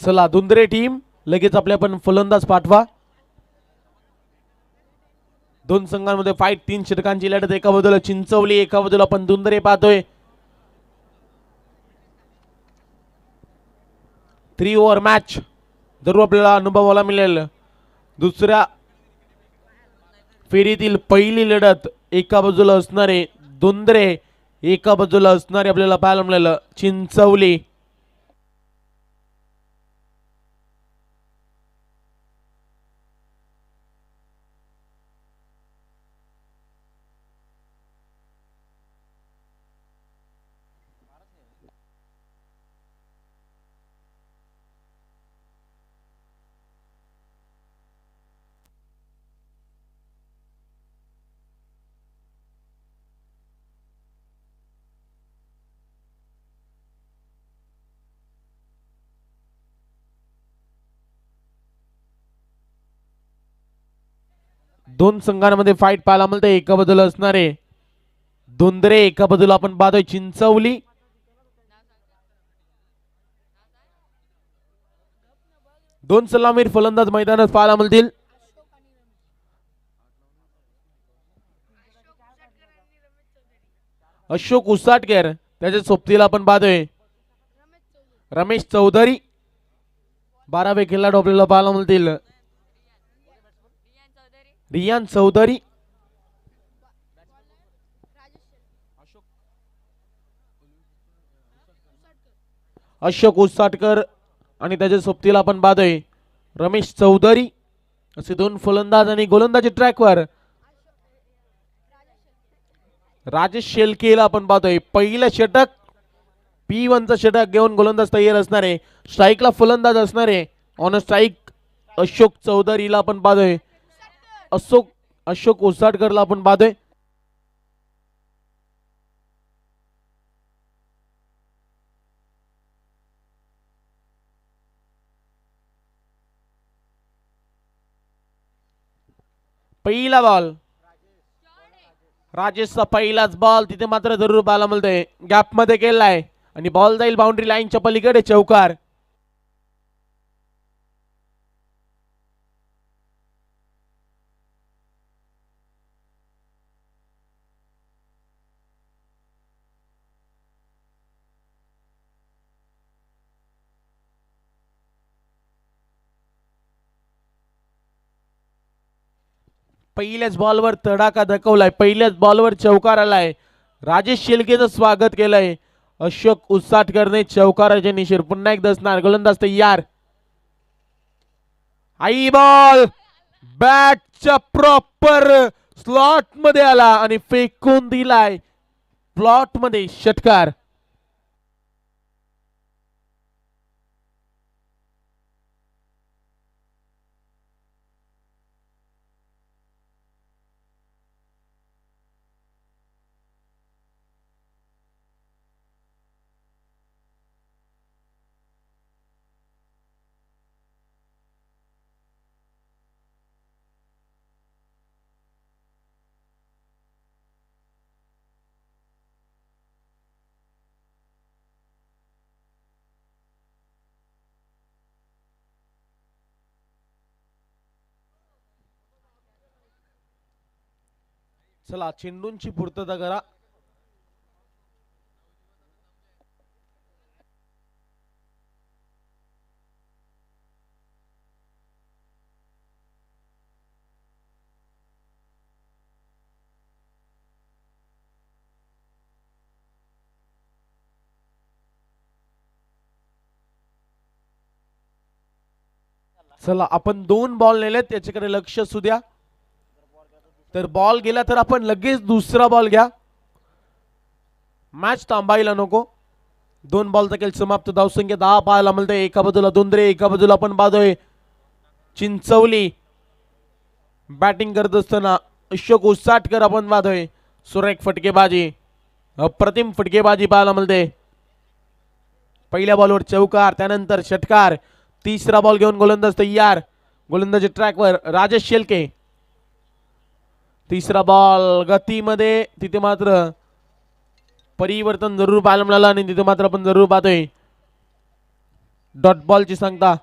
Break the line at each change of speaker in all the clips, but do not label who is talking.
चला दुंदरे टीम लगेच आपल्या पण फलंदाज पाठवा. दोन संघांमध्ये फाईट, 3 षटकांची लढत. एका बाजूला चिंचवली, एका बाजूला आपण दुंदरे पाहतोय. 3 ओव्हर मॅच जरूर आपल्याला अनुभवायला मिळेल. दुसऱ्या फेरीतील पहिली लढत एका बाजूला असणारे दुंदरे, एका बाजूला असणारे आपल्याला पाहायला मिळालं चिंचवली. दोन संघांमध्ये फाईट पाहायला मिळते. एका बाजूला असणारे दुंदरे, एका बाजूला आपण पाहतोय चिंचवली. दोन सलामीर फलंदाज मैदानात पाहायला मिळतील. अशोक उसाटकर, त्याच्या सोबतीला आपण पाहतोय रमेश चौधरी. 12वे खेळाडू आपल्याला पाहायला मिळतील रियान चौधरी, अशोक उसाटकर आणि त्याच्या सोबतीला आपण पाहतोय रमेश चौधरी. असे दोन फलंदाज आणि गोलंदाजी ट्रॅकवर राजेश शेलकेला आपण पाहतोय. पहिलं षटक P1चं षटक घेऊन गोलंदाज तयार असणारे, स्ट्राईकला फलंदाज असणारे ऑन स्ट्राईक अशोक चौधरीला आपण पाहतोय. अशोक उसाटकरला आपण पाहतोय. पहिला बॉल राजेशचा पहिलाच बॉल तिथे मात्र जरूर पाहायला मिळतोय. गॅप मध्ये केलाय आणि बॉल जाईल बाउंड्री लाईनच्या पलीकडे, चौकार. पहिल्याच बॉलवर तडाखा दाखवलाय, पहिल्याच बॉलवर चौकार आलाय. राजेश शेलकेचं स्वागत केलंय अशोक उसाटकरने. चौकाराचे निशीर पुन्हा एकदा असणार. गोलंदाज तयार. आई बॉल बॅटच्या प्रॉपर स्लॉट मध्ये आला आणि फेकून दिलाय प्लॉट मध्ये, षटकार. चला चेंडूंची पूर्तता करा. चला आपण 2 बॉल नेलेत, त्याच्याकडे लक्ष असू द्या. तर बॉल गेला तर आपण लगेच दुसरा बॉल घ्या, मॅच थांबायला नको. 2 बॉलचा खेळ समाप्त. धावसंख्या 10 पाहायला मिळते. एका बाजूला दुंदरे, एका बाजूला आपण पाहतोय चिंचवली. बॅटिंग करत असताना अशोक उसाटकर आपण पाहतोय. सुरेख फटकेबाजी, अप्रतिम फटकेबाजी पाहायला मिळते. पहिल्या बॉलवर चौकार, त्यानंतर षटकार. तिसरा बॉल घेऊन गोलंदाज तयार. गोलंदाजी ट्रॅकवर राजेश शेलके. तिसरा बॉल गतीमध्ये, तिथे मात्र परिवर्तन जरूर पाहायला मिळालं आणि तिथे मात्र आपण जरूर पाहतोय डॉट बॉलची सांगता.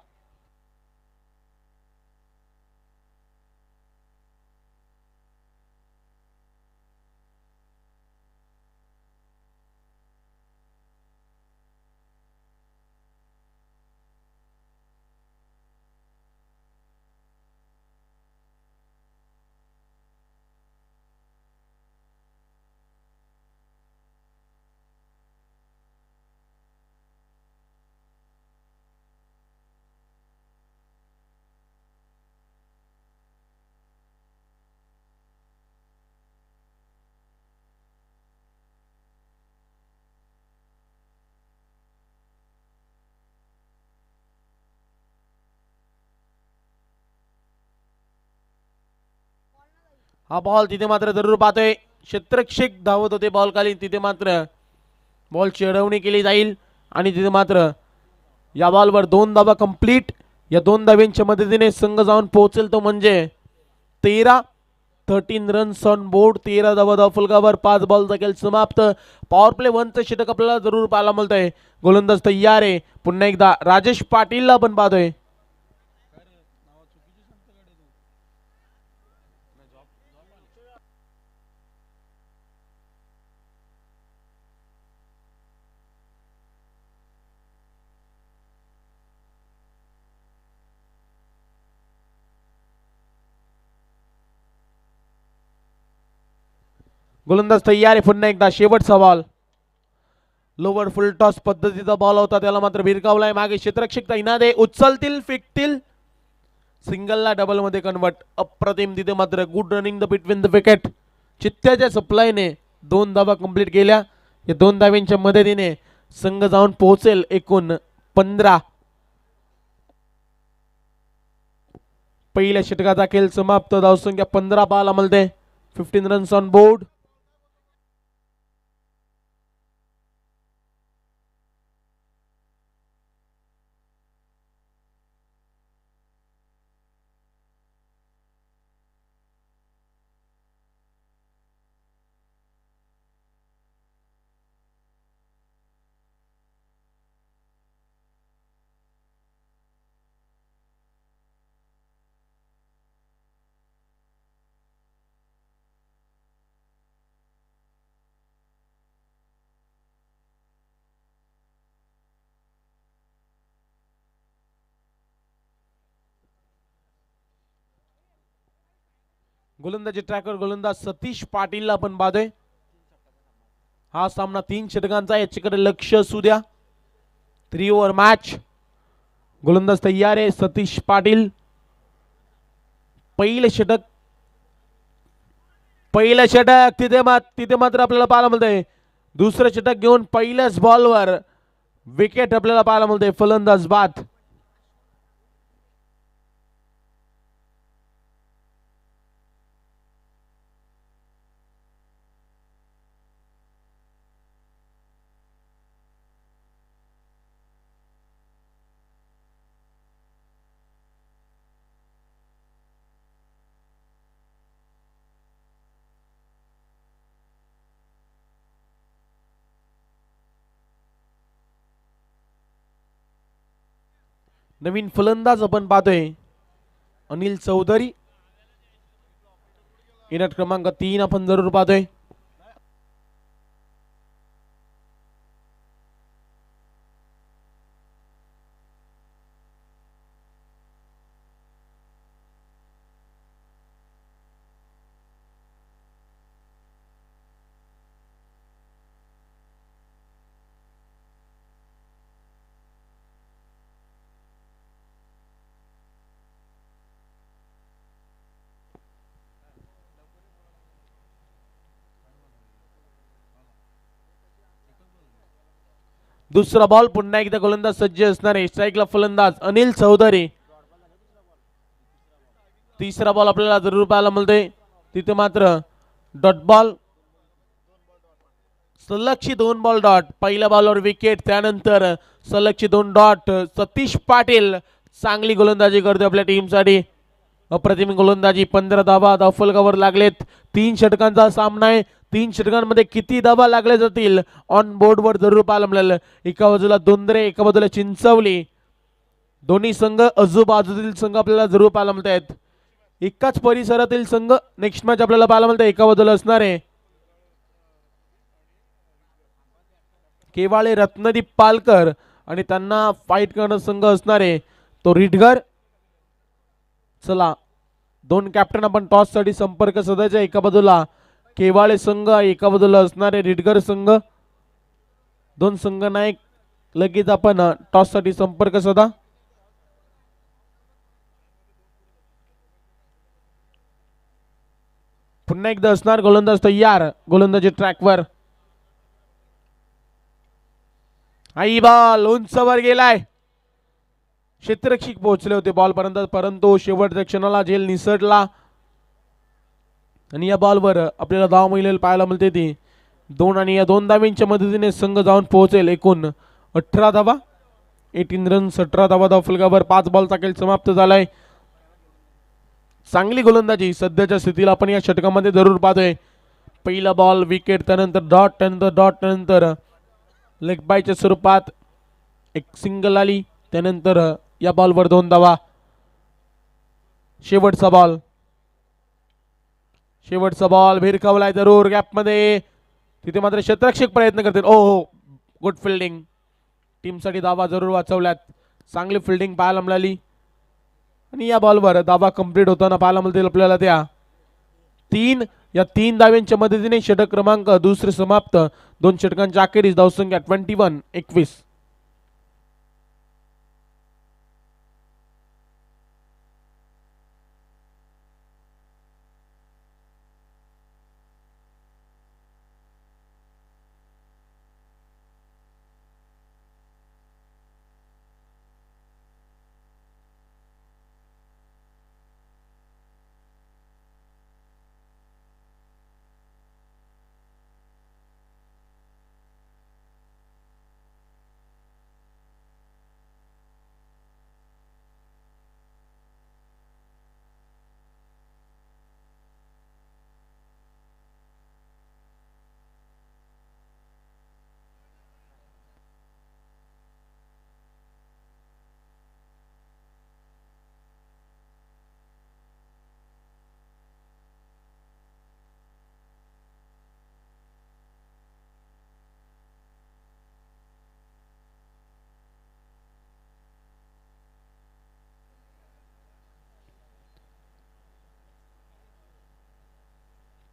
हा बॉल तिथे मात्र जरूर पाहतोय क्षेत्ररक्षक धावत होते बॉल खाली, तिथे मात्र बॉल चिडवणी केली जाईल आणि तिथे मात्र या बॉलवर 2 धावा कंप्लीट. या 2 धाव्यांच्या मदतीने संघ जाऊन पोहोचेल तो म्हणजे 13 रन्स ऑन बोर्ड. 13 धावा धावफलकावर. 5 बॉलचा खेळ समाप्त. पॉवर प्ले 1चं षटक आपल्याला जरूर पाहायला मिळतंय. गोलंदाज तयार आहे. पुन्हा एकदा राजेश पाटीलला आपण पाहतोय. गोलंदाज तयार आहे. पुन्हा एकदा शेवटचा बॉल. लोवर फुल टॉस पद्धतीचा बॉल होता, त्याला मात्र भिरकावलाय. मागे क्षेत्ररक्षक इनादे उचलतील, फेकतील. सिंगलला डबल मध्ये कन्वर्ट. अप्रतिम. तिथे मात्र good running the between the wicket. चित्त्याच्या सप्लायने 2 धावा कंप्लीट केल्या. या 2 धाव्यांच्या मदतीने संघ जाऊन पोहोचेल एकूण 15. पहिल्या षटकाचा खेळ समाप्त. धावसंख्या 15 पाहायला मिळते. 15 रन्स ऑन बोर्ड. गोलंदाजी ट्रॅकर गोलंदाज सतीश पाटीलला आपण पाहतोय. हा सामना 3 षटकांचा. याच्याकडे लक्ष असू द्या. 3 ओव्हर मॅच. गोलंदाज तयार आहे. सतीश पाटील. पहिलं षटक तिथे मात्र आपल्याला पाहायला मिळतंय. दुसरं षटक घेऊन पहिल्याच बॉलवर विकेट आपल्याला पाहायला मिळते. फलंदाज बाद. नवीन फलंदाज आपण पाहतोय अनिल चौधरी. इनट क्रमांक 3 आपण जरूर पाहतोय. दुसरा बॉल. पुन्हा एकदा गोलंदाज सज्ज असणारे. स्ट्राईकला फलंदाज अनिल चौधरी. तिसरा बॉल आपल्याला जरूर पाहायला मिळतोय. तिथे मात्र डॉट बॉल. सलगची 2 ball dot. पहिल्या बॉलवर विकेट, त्यानंतर सलगची 2 डॉट. सतीश पाटील चांगली गोलंदाजी करतोय आपल्या टीमसाठी. अप्रतिम गोलंदाजी. 15 धावा धावफलकावर लागलेत. 3 षटकांचा सामना आहे. 3 षटकांमध्ये किती धावा लागल्या जातील ऑन बोर्ड वर जरूर पाहायला मिळालं. एका बाजूला दोंदरे, एका बाजूला चिंचवली. दोन्ही संघ आजूबाजूतील संघ आपल्याला जरूर पाहायला मिळत आहेत. एकाच परिसरातील संघ नेक्स्ट मॅच आपल्याला पाहायला मिळतं. एका बाजूला असणार आहे केवाळे रत्नदीप पालकर आणि त्यांना फाईट करणारा संघ असणार आहे तो रिडगर. चला दोन कॅप्टन आपण टॉस साठी संपर्क साधायचा. एका बाजूला केवाळे संघ, एका बाजूला असणारे रिडगर संघ. दोन संघ नायक लगेच आपण टॉस साठी संपर्क साधा. पुन्हा एकदा असणार गोलंदाज तयार. गोलंदाजी ट्रॅकवर. आई बॉल उंचवर गेलाय. क्षेत्ररक्षक पोहोचले होते बॉल पर्यंत, परंतु शेवटच्या क्षणाला झेल निसटला आणि या बॉलवर आपल्याला धाव मिळेल पाहायला मिळते ती 2 आणि या 2 धावांच्या मदतीने संघ जाऊन पोहोचेल एकूण 18 धावा. 18 रन्स 18 धावा धावफलकावर. 5 बॉलचा खेळ समाप्त झालाय. चांगली गोलंदाजी सध्याच्या स्थितीला आपण या षटकामध्ये जरूर पाहतोय. पहिला बॉल विकेट, त्यानंतर डॉट, त्यानंतर डॉट, त्यानंतर लेग बायच्या स्वरूपात एक सिंगल आली. त्यानंतर या बॉलवर 2 धावा. शेवटचा बॉल भिरकावलाय जरूर गॅपमध्ये. तिथे मात्र क्षेत्ररक्षक प्रयत्न करतील. हो गुड फिल्डिंग. टीमसाठी धावा जरूर वाचवल्यात. चांगली फिल्डिंग पाहायला मिळाली आणि या बॉलवर धावा कंप्लीट होताना पाहायला मिळतील आपल्याला त्या 3. या 3 धाव्यांच्या मदतीने षटक क्रमांक दुसरे समाप्त. 2 षटकांच्या अखेरीस धावसंख्या 21-21.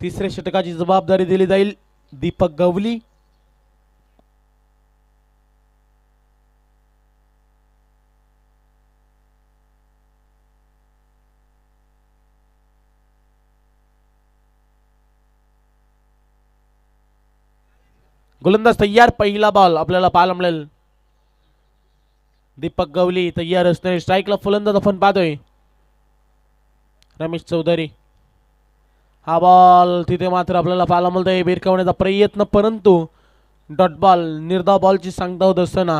तिसऱ्या षटकाची जबाबदारी दिली जाईल दीपक गवली. गोलंदाज तयार. पहिला बॉल आपल्याला पाहायला मिळेल. दीपक गवली तयार असणारे. स्ट्राईकला फलंदाज आपण पाहतोय रमेश चौधरी. हा बॉल तिथे मात्र आपल्याला पाहायला मिळतोय भिरकावण्याचा प्रयत्न, परंतु डॉट बॉल निर्धाव बॉलची सांगता होत असताना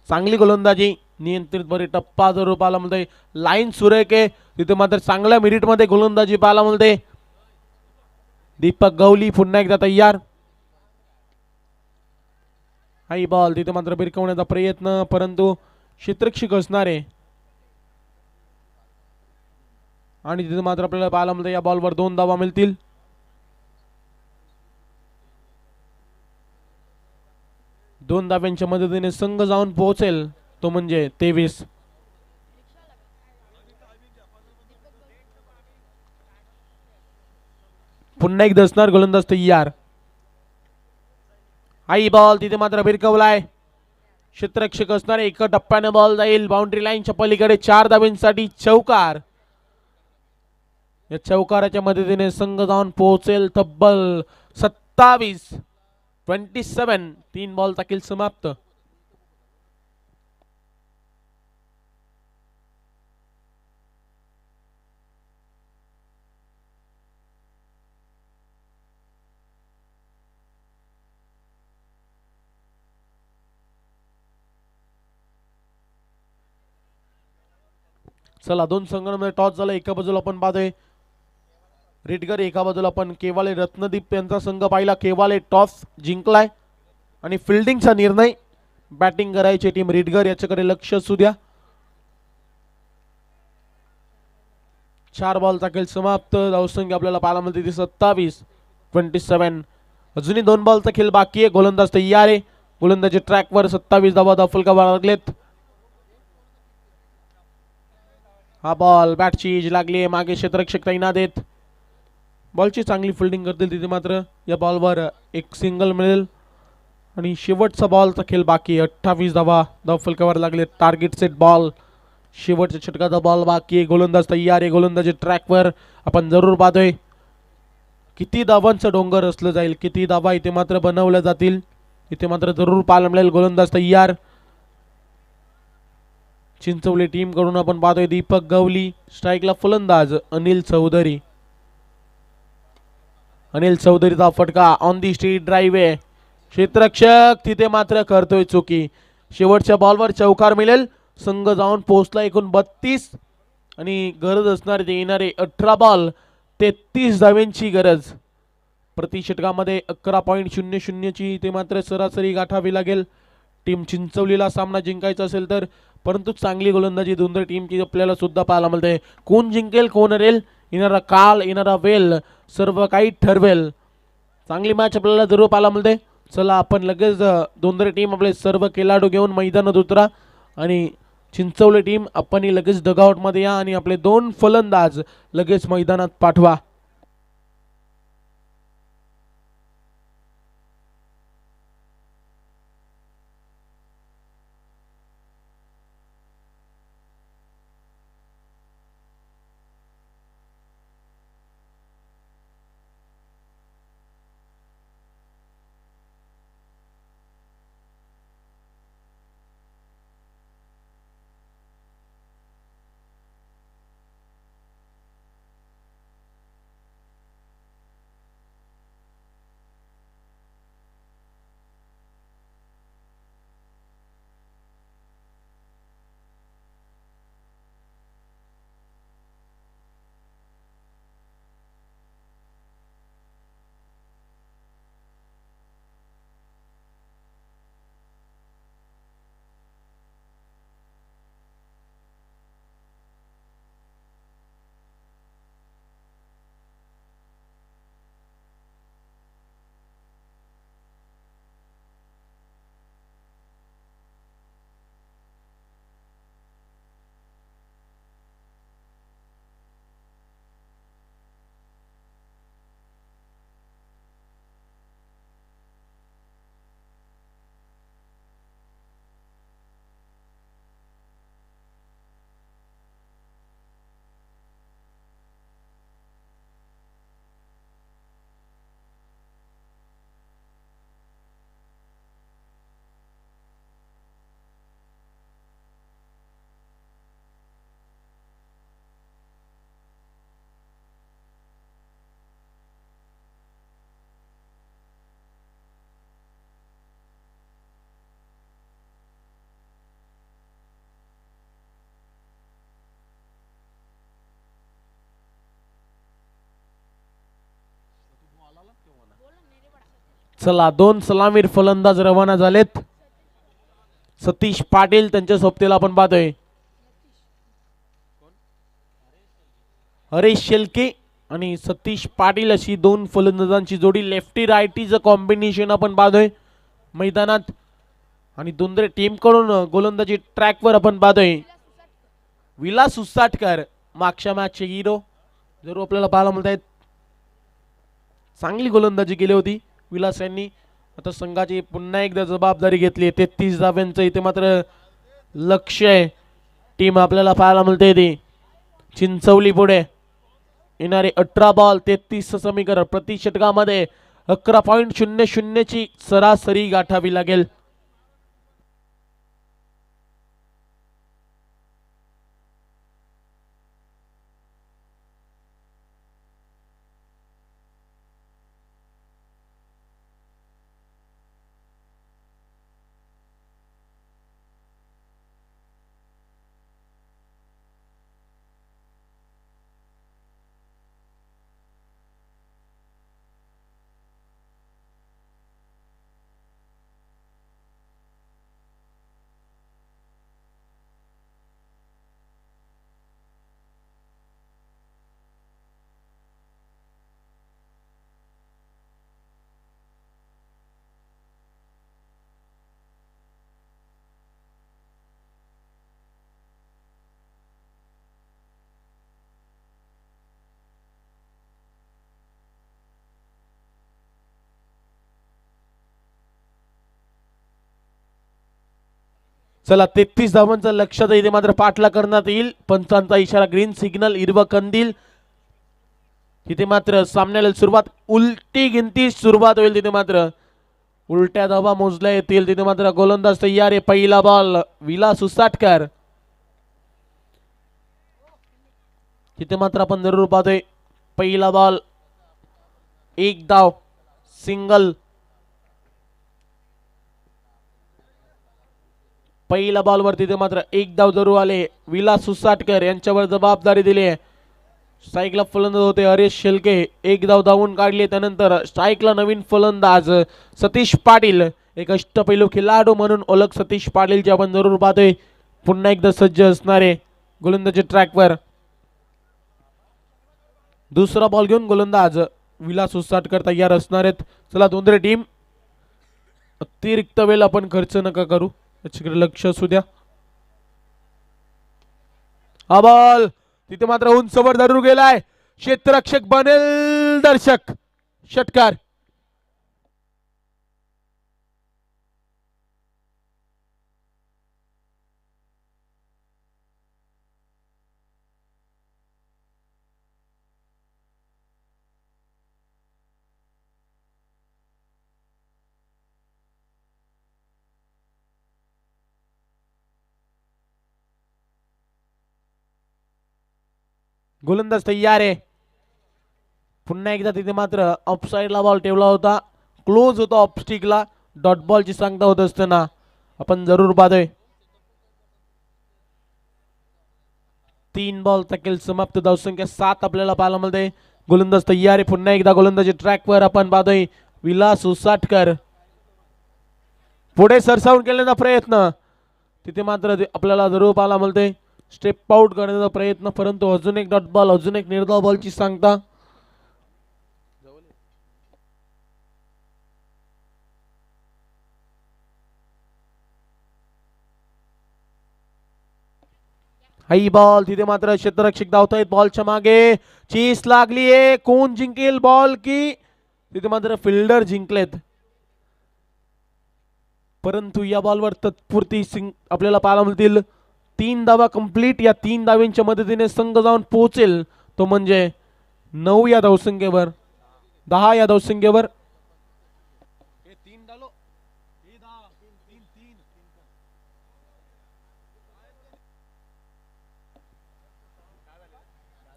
चांगली गोलंदाजी. नियंत्रित बरी टप्पा जरूर पाहायला मिळतोय. लाईन सुरेख आहे. तिथे मात्र चांगल्या मिनिट मध्ये गोलंदाजी पाहायला मिळते. दीपक गवली पुन्हा एकदा तयार. हाई बॉल तिथे मात्र भिरकावण्याचा प्रयत्न, परंतु क्षेत्ररक्षक असणारे आणि तिथे मात्र आपल्याला पाहायला मिळते या बॉलवर 2 धावा मिळतील. दोन धाव्यांच्या मदतीने संघ जाऊन पोहोचेल तो म्हणजे 23. पुन्हा एकदा असणार गोलंदाज तयार. हाई बॉल तिथे मात्र भिरकवलाय. क्षेत्ररक्षक असणार. एका टप्प्याने बॉल जाईल बाउंड्री लाईनच्या पलीकडे. 4 धाव्यांसाठी चौकार. या चौकाराच्या मदतीने संघ जाऊन पोहोचेल तब्बल 27. 3 बॉलचा खेळ समाप्त. चला 2 संघांमध्ये टॉस झाला. एका बाजूला आपण पाहतोय रिडगर, एका बाजूला आपण केवाळे रत्नदीप यांचा संघ पाहिला. केवाळे टॉस जिंकलाय आणि फिल्डिंगचा निर्णय. बॅटिंग करायची टीम रिडगर याच्याकडे लक्ष असू द्या. 4 बॉलचा खेळ समाप्त. धावसंख्या आपल्याला पाहायला मिळते ती 27. अजूनही 2 बॉलचा खेळ बाकी आहे. गोलंदाज तयार आहे. गोलंदाजी ट्रॅकवर 27 धावा फलकावर लागलेत. हा बॉल बॅटची इज लागली मागे क्षेत्ररक्षक तैनात आहेत. बॉलची चांगली फिल्डिंग करतील तिथे मात्र या बॉलवर एक सिंगल मिळेल आणि शेवटचा बॉलचा खेळ बाकी 28 धावा फलकावर लागले. Target set ball. शेवटच्या षटकाचा बॉल बाकी आहे. गोलंदाज तयार आहे. गोलंदाजी ट्रॅकवर आपण जरूर पाहतोय किती धावांचं डोंगर असलं जाईल, किती धावा इथे मात्र बनवल्या जातील, इथे मात्र जरूर पाहायला मिळेल. गोलंदाज तयार. चिंचवली टीम कडून आपण पाहतोय दीपक गवली. स्ट्राईकला फलंदाज अनिल चौधरी. अनिल चौधरीचा फटका ऑन दी स्ट्रीट ड्राईव्ह आहे. क्षेत्ररक्षक तिथे मात्र करतोय चुकी. शेवटच्या बॉलवर चौकार मिळेल. संघ जाऊन पोहोचला एकूण 32 आणि गरज असणार येणारे 18 बॉल 33 धावांची गरज. प्रति षटकामध्ये 11.00 ची ते मात्र सरासरी गाठावी लागेल टीम चिंचवलीला सामना जिंकायचा असेल तर. परंतु चांगली गोलंदाजी दोन्ही टीमची आपल्याला सुद्धा पाहायला मिळते. कोण जिंकेल कोण हरेल येणारा काल येणारा वेल सर्व काही ठरवेल. चांगली मॅच आपल्याला जरूर पाहायला मिळते. चला आपण लगेच दोन्ही टीम आपले सर्व खेळाडू घेऊन मैदानात उतरा आणि चिंचवली टीम आपण लगेच डगआउट मध्ये या आणि आपले 2 फलंदाज लगेच मैदानात पाठवा. चला 2 सलामीर फलंदाज रवाना झालेत. सतीश पाटील त्यांच्या सोबतीला आपण पाहतोय हरेश शेलके आणि सतीश पाटील अशी 2 फलंदाजांची जोडी. लेफ्टी रायटीचं कॉम्बिनेशन आपण पाहतोय मैदानात आणि दोन्ही टीम कडून गोलंदाजी ट्रॅकवर आपण पाहतोय विलास उसाटकर. मागच्या मॅचचे हिरो जरूर आपल्याला पाहायला मिळत आहेत. चांगली गोलंदाजी केली होती विलास यांनी. आता संघाची पुन्हा एकदा जबाबदारी घेतली. 33 धाव्यांचं इथे मात्र लक्ष आहे. टीम आपल्याला पाहायला मिळते ती चिंचवली पुढे येणारे 18 बॉल 33 समीकरण. प्रति षटकामध्ये 11.00 ची सरासरी गाठावी लागेल. चला 33 धावांचा लक्षात इथे मात्र पाठला करण्यात येईल. पंचांचा इशारा, ग्रीन सिग्नल, हिरवा कंदील. तिथे मात्र सामन्याला सुरुवात, उलटी गिनती सुरुवात होईल. तिथे मात्र उलट्या धावा मोजल्या येतील. तिथे मात्र गोलंदाज तयार आहे. पहिला बॉल विलास उसाटकर. तिथे मात्र आपण जरूर पाहतोय पहिला बॉल, एक धाव, सिंगल. पहिल्या बॉलवर तिथे मात्र एक धाव जरूर आले. विलास उसाटकर यांच्यावर जबाबदारी दिली. स्ट्राईकला फलंदाज होते हरीश शेलके, एक धाव धावून काढली. त्यानंतर स्ट्राईकला नवीन फलंदाज सतीश पाटील, एक अष्टपैलू खेळाडू म्हणून ओळख सतीश पाटीलची आपण जरूर पाहतोय. पुन्हा एकदा सज्ज असणारे गोलंदाजी ट्रॅकवर. दुसरा बॉल घेऊन गोलंदाज विलास उसाटकर तयार असणार आहेत. चला दोन्ही टीम, अतिरिक्त वेळ आपण खर्च नका करू, याच्याकडे लक्ष असू द्या. हा बॉल तिथे मात्र उंचवर धरून गेलाय. क्षेत्ररक्षक बनेल दर्शक, षटकार. गोलंदाज तयार आहे. पुन्हा एकदा तिथे मात्र ऑफ साइडला बॉल ठेवला होता, क्लोज होता ऑफ स्टिकला. डॉट बॉलची सांगता होत असताना आपण जरूर पाहतोय. 3 बॉल तकेल समाप्त, धावसंख्या 7 आपल्याला पाहायला मिळते. गोलंदाज तयार आहे. पुन्हा एकदा गोलंदाजी ट्रॅकवर आपण पाहतोय विलास उसाटकर. पुढे सरसावून केल्याचा प्रयत्न, तिथे मात्र आपल्याला जरूर पाहायला मिळते. स्टेप आउट करण्याचा प्रयत्न, परंतु अजून एक डॉट बॉल, अजून एक निर्धाव बॉलची सांगता. हाई बॉल, तिथे मात्र क्षेत्ररक्षक धावतायत बॉलच्या मागे. चीस लागलीये, कोण जिंकेल बॉल की तिथे मात्र फिल्डर जिंकलेत. परंतु या बॉलवर तत्पुरती आपल्याला पाहायला मिळतील 3 धावा कंप्लीट. या 3 धाव्यांच्या मदतीने संघ जाऊन पोहोचेल तो म्हणजे 9 या धावसंख्येवर, 10 या धावसंख्येवर.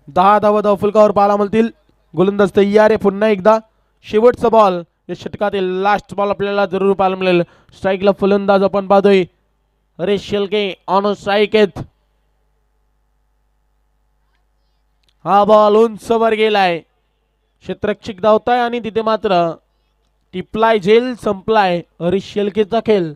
10 धावा धावफलकावर पाहायला मिळतील. गोलंदाज तयार आहे. पुन्हा एकदा शेवटचा बॉल या षटकातील लास्ट बॉल आपल्याला जरूर पाहायला मिळेल. स्ट्राईकला फलंदाज आपण पाहतोय हरीश शेलके ऑन स्ट्राईक आहेत. हा बॉल उंचवर गेलाय, क्षेत्ररक्षक धावताय आणि तिथे मात्र टिपलाय, झेल संपलाय हरीश शेलकेचा खेळ.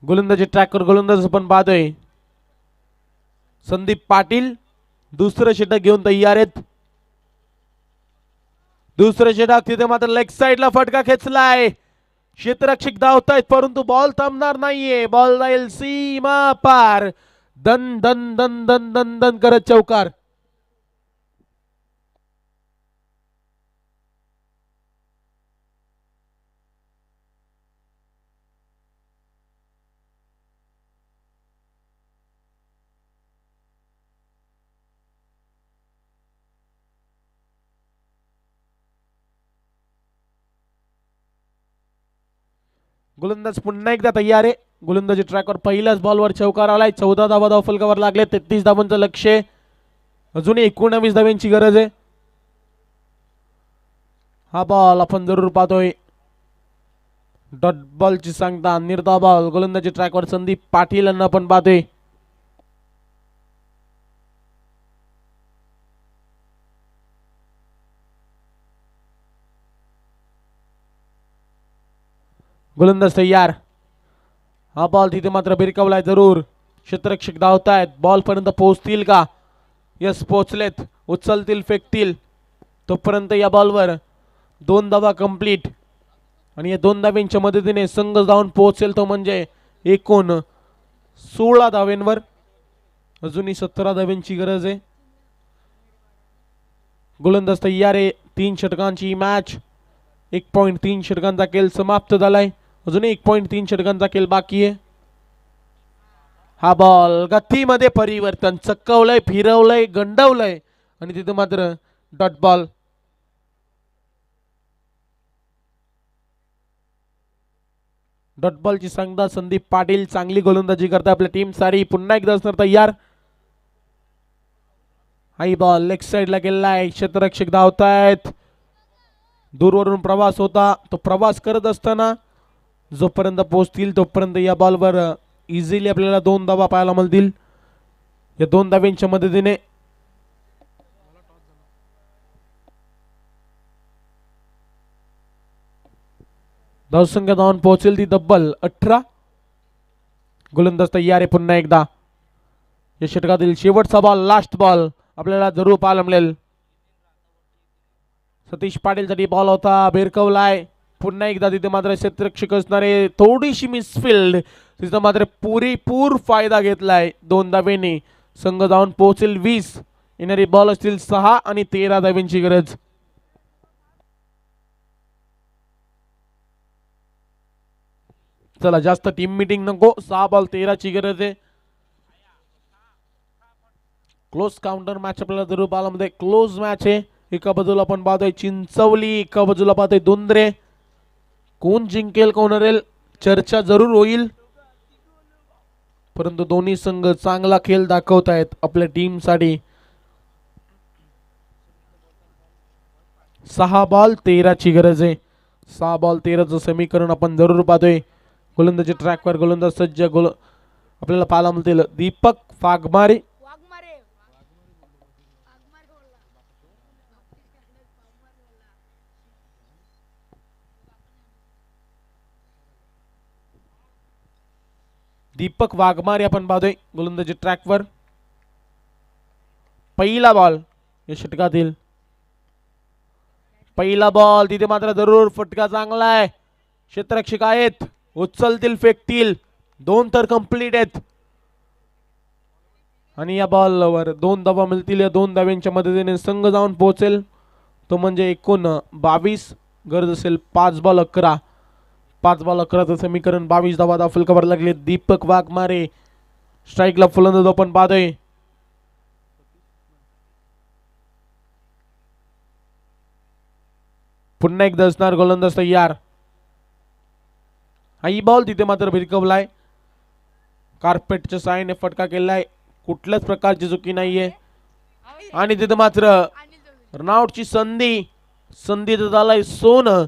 गोलंदाजी ट्रॅकवर गोलंदाज आपण पाहतोय संदीप पाटील. दुसरं षटक घेऊन तयार आहेत. दुसरं षटक, तिथे मात्र लेग साइडला फटका खेचलाय. क्षेत्ररक्षक धावतायत परंतु बॉल थांबणार नाहीये. बॉल जाईल सीमा पार. दन दन दन दन दन दन करत चौकार. गोलंदाज पुन्हा एकदा तयार आहे. गोलंदाजी ट्रॅकवर पहिल्याच बॉलवर चौकार आलाय. 14 धावा धाव फलकावर लागले. 33 धावांचं लक्ष्य. अजूनही 19 धावांची गरज आहे. हा बॉल आपण जरूर पाहतोय. डॉट बॉलची सांगता निर्धाव बॉल. गोलंदाजी ट्रॅकवर संदीप पाटील यांना आपण पाहतोय. गोलंदाज तयार. हा बॉल तिथे मात्र भिरकवलाय जरूर. क्षेत्ररक्षक धावतायत. बॉल पर्यंत पोहोचतील का? यस पोहोचलेत. उचलतील फेकतील तोपर्यंत या बॉलवर 2 धावा कंप्लीट आणि या 2 धाव्यांच्या मदतीने संघ जाऊन पोहोचेल तो म्हणजे एकूण 16 धाव्यांवर. अजूनही 17 धाव्यांची गरज आहे. गोलंदाज तयार आहे. 3 षटकांची मॅच. 1.3 षटकांचा खेळ समाप्त झालाय. अजून 1.3 षटकांचा खेळ बाकी आहे. हा बॉल गतीमध्ये परिवर्तन. चक्कवलंय, फिरवलंय, गंडवलंय आणि तिथे मात्र डॉट बॉल. डॉट बॉलची सांगता संदीप पाटील. चांगली गोलंदाजी करता आपल्या टीम सारी. पुन्हा एकदा असणार तयार. हाई बॉल लेग साइडला गेलाय. क्षेत्ररक्षक धावतायत. दूरवरून प्रवास होता. तो प्रवास करत असताना जोपर्यंत पोहोचतील तोपर्यंत या बॉलवर इझिली आपल्याला 2 धावा पाहायला मिळतील. या 2 धाव्यांच्या मदतीने धावसंख्या धावून पोहोचेल ती तब्बल 18. गोलंदाज तयार आहे पुन्हा एकदा. या षटकातील शेवटचा बॉल, लास्ट बॉल आपल्याला जरूर पाहायला मिळेल. सतीश पाटील साठी बॉल होता. भिरकवलाय. पुन्हा एकदा तिथे मात्र क्षेत्ररक्षक असणारे थोडीशी मिसफिल्ड. तिथं मात्र पुरेपूर फायदा घेतलाय 2 धाव्यांनी. संघ जाऊन पोहोचेल 20. येणारी बॉल असतील 6 आणि 13 धाव्यांची गरज. चला जास्त टीम मीटिंग नको. 6 बॉल 13 ची गरज आहे. क्लोज काउंटर मॅच आपल्याला जरूर पाहायला मध्ये. क्लोज मॅच आहे. एका बाजूला आपण पाहतोय चिंचवली, एका बाजूला पाहतोय दुंद्रे. कोण जिंकेल कोण हरेल चर्चा जरूर होईल. परंतु दोन्ही संघ चांगला खेळ दाखवतायत आपल्या टीम साठी. 6 बॉल 13 ची गरज आहे. 6 बॉल 13 चं समीकरण आपण जरूर पाहतोय. गोलंदाजी ट्रॅकवर गोलंदाज सज्ज. आपल्याला पाहायला मिळतील दीपक वाघमारे. दीपक वाघमारे आपण पाहतोय गोलंदाजी ट्रॅकवर. पहिला बॉल या षटकातील. पहिला बॉल तिथे मात्र जरूर फटका चांगला आहे. क्षेत्ररक्षक आहेत. उचलतील फेकतील. 2 तर कंप्लीट आहेत आणि या बॉलवर 2 धावा मिळतील. या 2 धाव्यांच्या मदतीने संघ जाऊन पोहोचेल तो म्हणजे एकूण 22. गरज असेल 5 बॉल 11. 5 बॉल 11चं समीकरण 22 धावा धाव फलकावर लागले. दीपक वाघमारे स्ट्राईकला फलंदाज आपण पाहतोय. पुन्हा एकदा असणार गोलंदाज तयार. हाई बॉल तिथे मात्र भिरकवलाय. कार्पेटच्या साहाय्याने फटका केलाय. कुठल्याच प्रकारची चुकी नाहीये आणि तिथे मात्र रनआउटची संधी. संधी झालाय सोनं.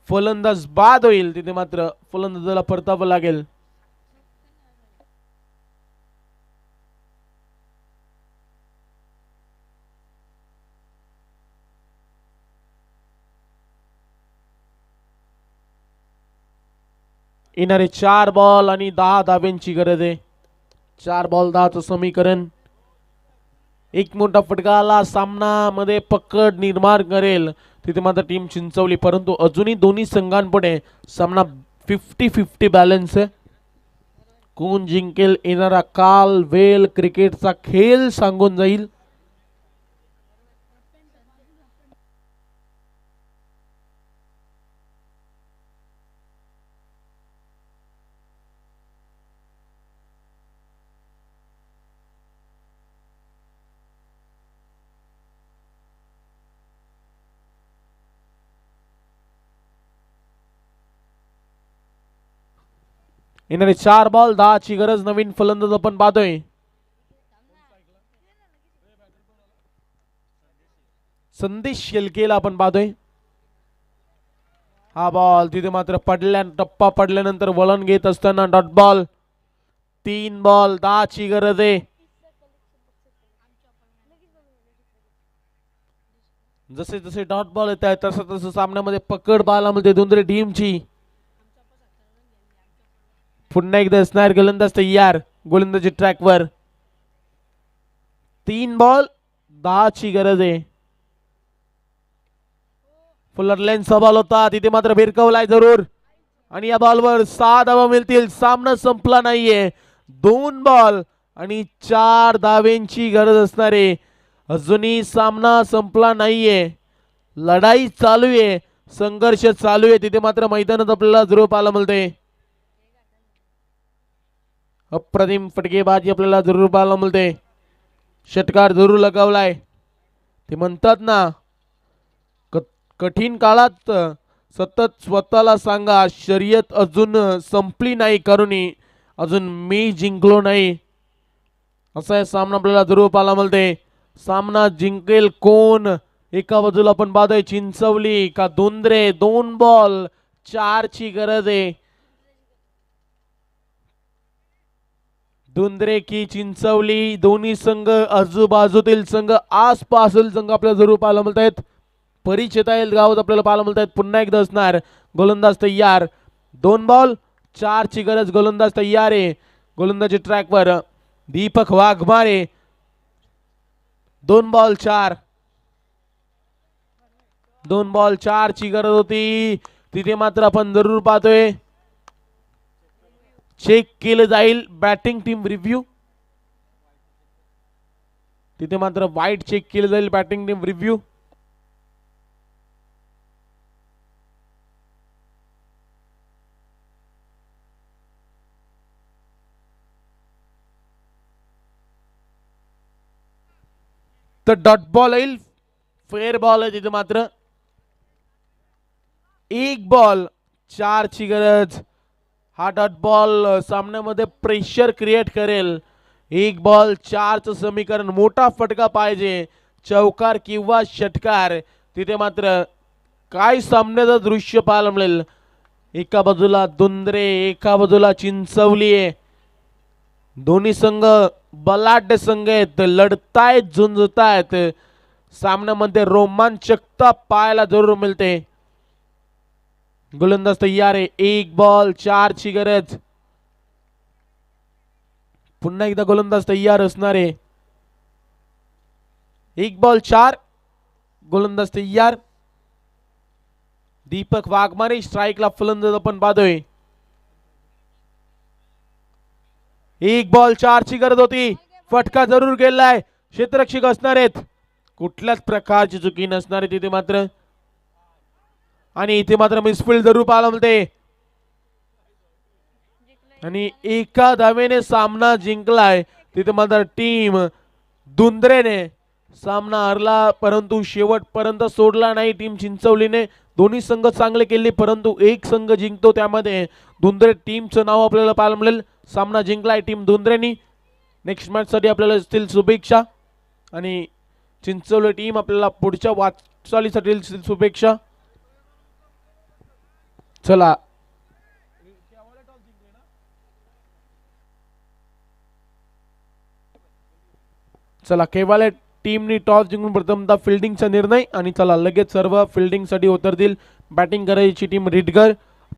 फलंदाज बाद होईल. तिथे मात्र फलंदाजाला परतावं लागेल. येणारे 4 बॉल आणि 10 धाव्यांची गरज आहे. 4 बॉल 10चं समीकरण. एक मोठा फटका आला सामना मध्ये पकड निर्माण करेल तिथे मात्र टीम चिंचवली. परंतु अजूनही दोन्ही संघांपुढे सामना 50-50 बॅलन्स आहे. कोण जिंकेल येणारा काल वेल क्रिकेटचा खेळ सांगून जाईल. येणारे 4 बॉल 10 ची गरज. नवीन फलंदाज आपण पाहतोय संदेश शेलकेला आपण पाहतोय. हा बॉल तिथे मात्र टप्पा पडल्यानंतर वळण घेत असताना डॉट बॉल. 3 बॉल 10 ची गरज आहे. जसे जसे डॉट बॉल येत आहेत तसं तसं सामन्यामध्ये पकड पाहायला मिळते दुंद्रे टीमची. पुन्हा एकदा असणार गोलंदाज तयार. गोलंदाजी ट्रॅकवर. 3 बॉल 10 ची गरज आहे. फुलर लेन्सचा बॉल होता तिथे मात्र भिरकवलाय जरूर आणि या बॉलवर 6 धावा मिळतील. सामना संपला नाहीये. 2 बॉल आणि 4 धावेंची गरज असणारे. अजूनही सामना संपला नाहीये. लढाई चालू आहे. संघर्ष चालू आहे. तिथे मात्र मैदानात आपल्याला जरूर पाहायला मिळते. अप्रतिम फटकेबाजी आपल्याला जरूर पाहायला मिळते. षटकार जरूर लगावलाय. ते म्हणतात ना कठीण काळात सतत स्वतःला सांगा शर्यत अजून संपली नाही करून अजून मी जिंकलो नाही. असा सामना आपल्याला जरूर पाहायला मिळते. सामना जिंकेल कोण? एका बाजूला आपण पाहतोय चिंचवली का दुंद्रे. 2 बॉल 4 ची गरज आहे. दुंद्रे की चिंचवली दोन्ही संघ आजूबाजूतील संघ आसपासतील संघ आपल्याला जरूर पाहायला मिळत आहेत. परिचित आहेत गावात आपल्याला पाहायला मिळत आहेत. पुन्हा एकदा असणार गोलंदाज तयार. 2 बॉल 4 ची गरज. गोलंदाज तयार आहे. गोलंदाजी ट्रॅकवर दीपक वाघमारे. 2 बॉल 4. 2 बॉल 4 ची गरज होती. तिथे मात्र आपण जरूर पाहतोय चेक केलं जाईल बॅटिंग टीम रिव्ह्यू. तिथे मात्र वाईट चेक केलं जाईल बॅटिंग टीम रिव्ह्यू. तर डॉट बॉल येईल. फेअर बॉल आहे तिथे मात्र. 1 बॉल 4 ची गरज. हा डॉट बॉल सामन्यामध्ये प्रेशर क्रिएट करेल. 1 बॉल 4 चं समीकरण. मोठा फटका पाहिजे. चौकार किंवा षटकार. तिथे मात्र काय सामन्याचं दृश्य पाहायला मिळेल. एका बाजूला दुंद्रे एका बाजूला चिंचवली आहे. दोन्ही संघ बलाढ्य संघ आहेत. लढतायत झुंजतायत. सामन्यामध्ये रोमांचकता पाहायला जरूर मिळते. गोलंदाज तयार आहे. 1 बॉल 4 ची गरज. पुन्हा एकदा गोलंदाज तयार असणार आहे. 1 बॉल 4. गोलंदाज तयार. दीपक वाघमारे स्ट्राईकला फलंदाज आपण पाहतोय. 1 बॉल 4 ची गरज होती. फटका जरूर गेलाय. क्षेत्ररक्षक असणार आहेत. कुठल्याच प्रकारची चुकी नसणार आहे तिथे मात्र. आणि इथे मात्र मिसफील्ड जरूर पाहायला मिळते. आणि एका धावेने सामना जिंकलाय. तिथे मात्र टीम दुंद्रेने सामना हरला परंतु शेवटपर्यंत सोडला नाही टीम चिंचवलीने. दोन्ही संघ चांगले केले परंतु एक संघ जिंकतो त्यामध्ये दुंद्रे टीमचं नाव आपल्याला पाहायला मिळेल. सामना जिंकलाय टीम दुंद्रेनी. नेक्स्ट मॅच साठी आपल्याला असतील शुभेच्छा. आणि चिंचवली टीम आपल्याला पुढच्या वाटचालीसाठी शुभेच्छा. चला चला केवाले टीमनी टॉस जिंकून प्रथमतः फिल्डिंगचा निर्णय. आणि चला लगेच सर्व फिल्डिंगसाठी उतरतील. बॅटिंग करायची टीम रिडगर.